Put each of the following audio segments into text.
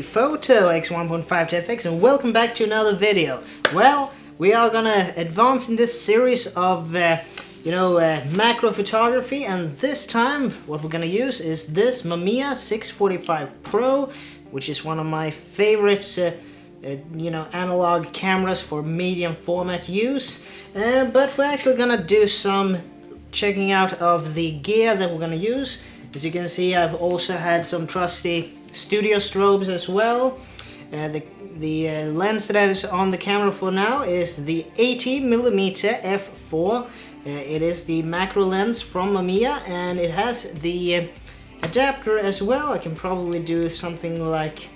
T.B.Photo X1.5 to FX, and welcome back to another video. Well, we are gonna advance in this series of macro photography, and this time what we're gonna use is this Mamiya 645 Pro, which is one of my favorite analog cameras for medium format use. But we're actually gonna do some checking out of the gear that we're gonna use. As you can see, I've also had some trusty studio strobes as well. The lens that is on the camera for now is the 80mm f4. It is the macro lens from Mamiya, and it has the adapter as well. I can probably do something like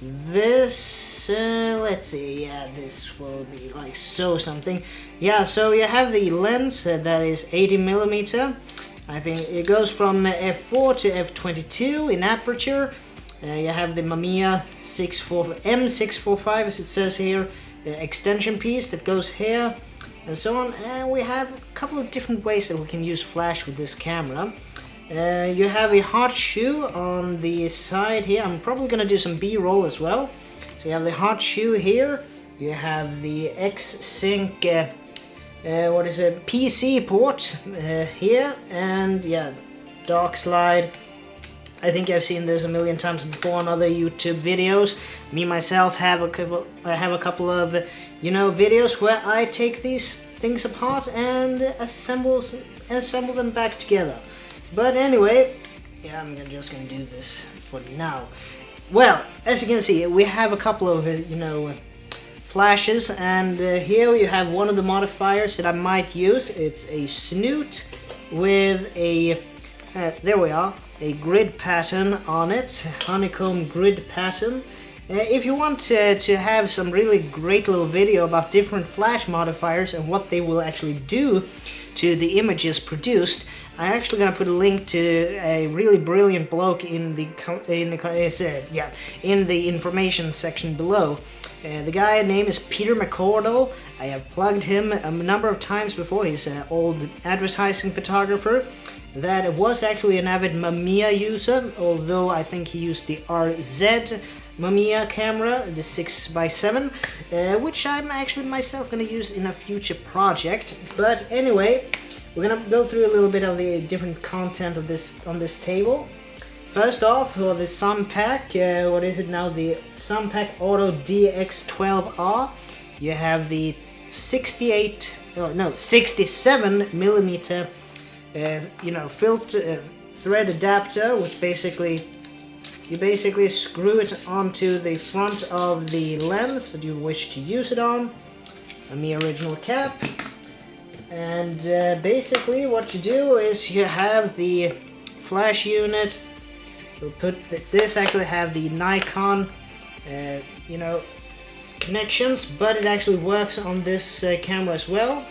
this. Let's see, yeah, this will be like so something. Yeah, so you have the lens that is 80mm. I think it goes from f4 to f22 in aperture. You have the Mamiya M645, as it says here, the extension piece that goes here, and so on. And we have a couple of different ways that we can use flash with this camera. You have a hot shoe on the side here. I'm probably going to do some B-roll as well. So you have the hot shoe here. You have the X-Sync PC port here, and yeah, dark slide. I think I've seen this a million times before on other YouTube videos. Me myself have a couple of videos where I take these things apart and assemble them back together. But anyway, yeah, I'm just gonna do this for now. Well, as you can see, we have a couple of flashes, and here you have one of the modifiers that I might use. It's a snoot with a there we are, a grid pattern on it, honeycomb grid pattern. If you want to have some really great little video about different flash modifiers and what they will actually do to the images produced, I'm actually gonna put a link to a really brilliant bloke in the information section below. The guy's name is Phillip McCordall. I have plugged him a number of times before. He's an old advertising photographer that was actually an avid Mamiya user, although I think he used the RZ Mamiya camera, the 6x7, which I'm actually myself going to use in a future project. But anyway, we're going to go through a little bit of the different content of this on this table. First off, for the Sunpack, what is it now? The Sunpack Auto DX12R. You have the 67mm filter thread adapter, which you basically screw it onto the front of the lens that you wish to use it on. The original cap. And basically what you do is you have the flash unit. We'll put this actually have the Nikon connections, but it actually works on this camera as well.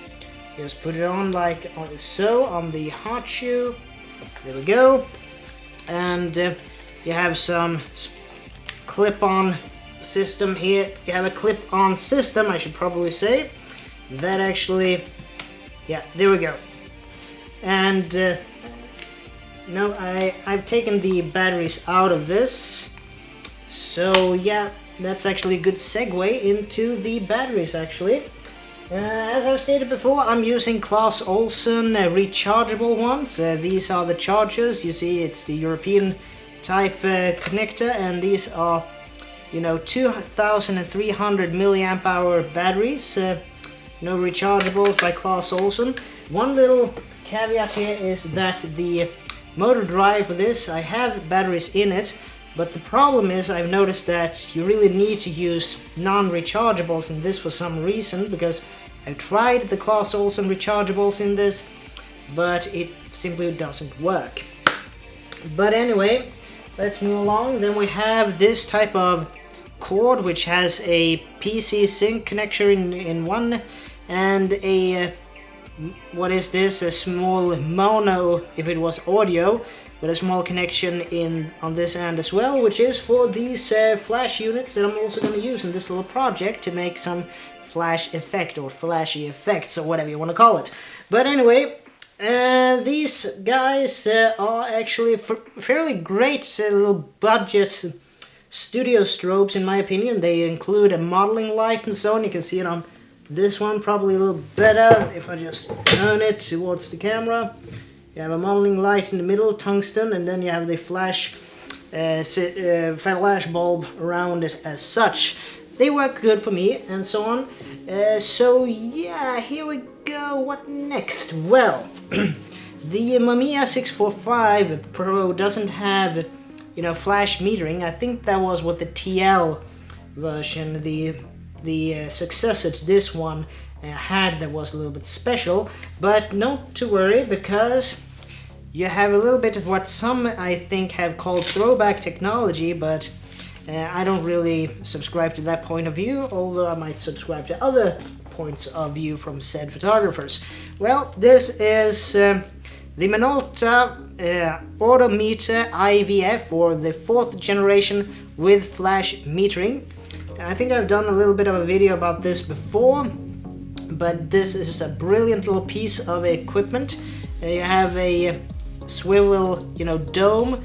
Just put it on like so on the hot shoe. There we go. And you have some clip-on system here. You have a clip-on system, I should probably say, that actually, yeah, there we go. And I've taken the batteries out of this, so yeah, that's actually a good segue into the batteries actually. As I've stated before, I'm using Clas Ohlson rechargeable ones. These are the chargers. You see, it's the European type connector, and these are 2300 milliamp hour batteries. Rechargeables by Clas Ohlson. One little caveat here is that the motor drive for this, I have batteries in it, but the problem is I've noticed that you really need to use non-rechargeables in this for some reason, because I've tried the Clas Ohlson rechargeables in this, but it simply doesn't work. But anyway, let's move along. Then we have this type of cord, which has a PC sync connection in one, and a what is this? A small mono, if it was audio, but a small connection on this end as well, which is for these flash units that I'm also going to use in this little project to make some flash effect or flashy effects or whatever you want to call it. But anyway, these guys are actually fairly great little budget studio strobes in my opinion. They include a modeling light and so on. You can see it on this one probably a little better if I just turn it towards the camera. You have a modeling light in the middle, tungsten, and then you have the flash bulb around it as such. They work good for me and so on. So yeah, here we go. What next? Well, the Mamiya 645 Pro doesn't have, you know, flash metering. I think that was what the TL version, the successor to this one, had, that was a little bit special. But not to worry, because you have a little bit of what some I think have called throwback technology, but I don't really subscribe to that point of view, although I might subscribe to other points of view from said photographers. Well, this is the Minolta Autometer IVF, or the 4th generation with flash metering. I think I've done a little bit of a video about this before, but this is a brilliant little piece of equipment. You have a swivel, you know, dome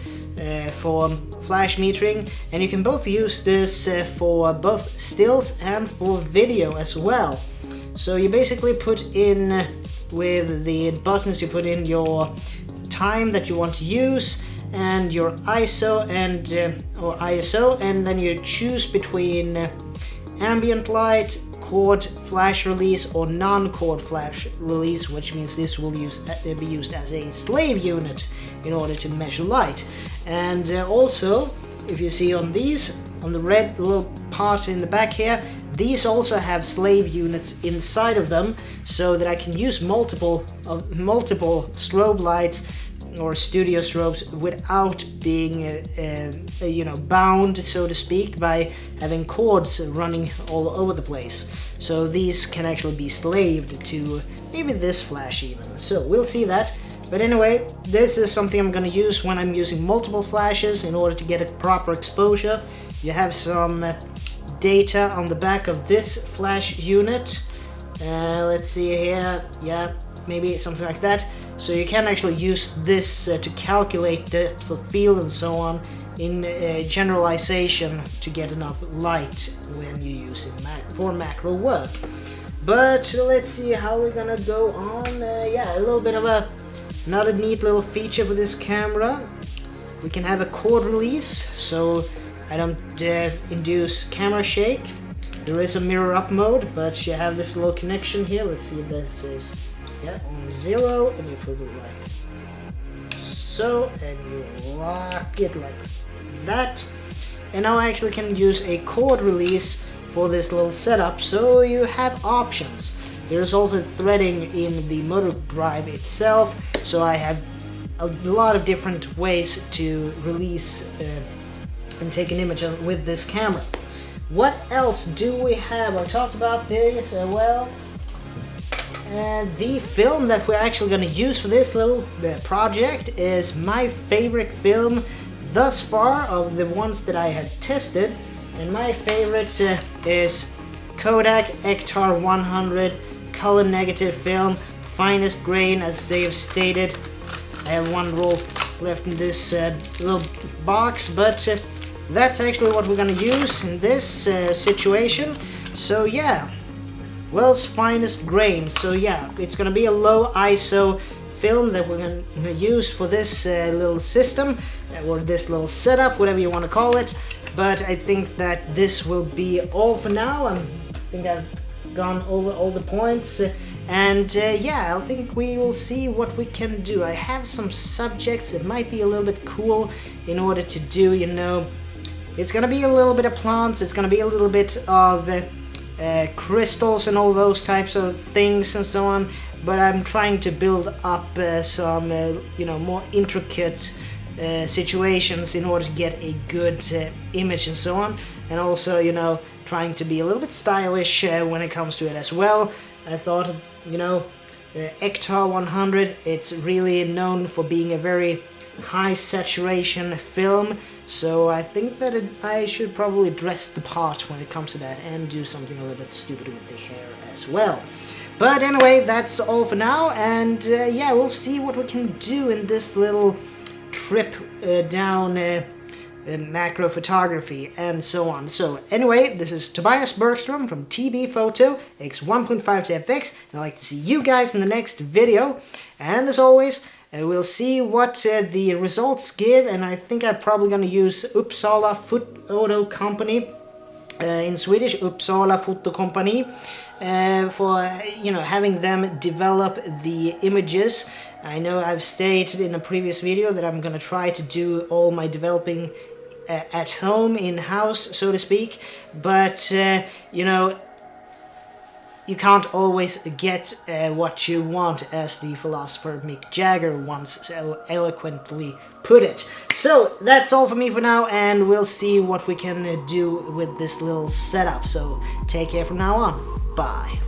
for flash metering, and you can both use this for both stills and for video as well. So you basically put in, with the buttons, you put in your time that you want to use and your ISO and or ISO, and then you choose between ambient light, chord flash release, or non-chord flash release, which means this will be used as a slave unit in order to measure light. And also, if you see on these, on the red little part in the back here, these also have slave units inside of them, so that I can use multiple strobe lights or studio strobes without being you know, bound, so to speak, by having cords running all over the place. So these can actually be slaved to maybe this flash even. So we'll see that. But anyway, this is something I'm going to use when I'm using multiple flashes in order to get a proper exposure. You have some data on the back of this flash unit. Let's see here. Yeah, maybe something like that. So you can actually use this to calculate depth of field and so on in generalization to get enough light when you use it for macro work. But let's see how we're gonna go on. Yeah, a little bit of another neat little feature for this camera. We can have a chord release, so I don't induce camera shake. There is a mirror up mode, but you have this little connection here. Let's see if this is on 0, and you put it like so, and you lock it like that. And now I actually can use a chord release for this little setup, so you have options. There's also threading in the motor drive itself, so I have a lot of different ways to release and take an image with this camera. What else do we have? I talked about this, well, the film that we're actually going to use for this little project is my favorite film thus far of the ones that I have tested, and my favorite is Kodak Ektar 100 color negative film, finest grain, as they have stated. I have one roll left in this little box, but that's actually what we're going to use in this situation. So yeah, world's finest grain. So yeah, it's going to be a low ISO film that we're going to use for this little system, or this little setup, whatever you want to call it. But I think that this will be all for now. I think I've gone over all the points, and yeah, I think we will see what we can do. I have some subjects that might be a little bit cool in order to do, you know, it's gonna be a little bit of plants, it's gonna be a little bit of crystals and all those types of things and so on, but I'm trying to build up some you know, more intricate situations in order to get a good image and so on, and also, you know, trying to be a little bit stylish when it comes to it as well. I thought, you know, Ektar 100, it's really known for being a very high saturation film, so I think that I should probably dress the part when it comes to that and do something a little bit stupid with the hair as well. But anyway, that's all for now, and yeah, we'll see what we can do in this little trip down macro photography and so on. So anyway, this is Tobias Bergstrom from T.B.Photo X1.5 and I'd like to see you guys in the next video. And as always, we'll see what the results give, and I think I'm probably going to use Uppsala Photo Company, in Swedish Uppsala Fotokompani, for having them develop the images. I know I've stated in a previous video that I'm going to try to do all my developing at home, in-house, so to speak, but you can't always get what you want, as the philosopher Mick Jagger once so eloquently put it. So that's all for me for now, and we'll see what we can do with this little setup. So take care from now on. Bye.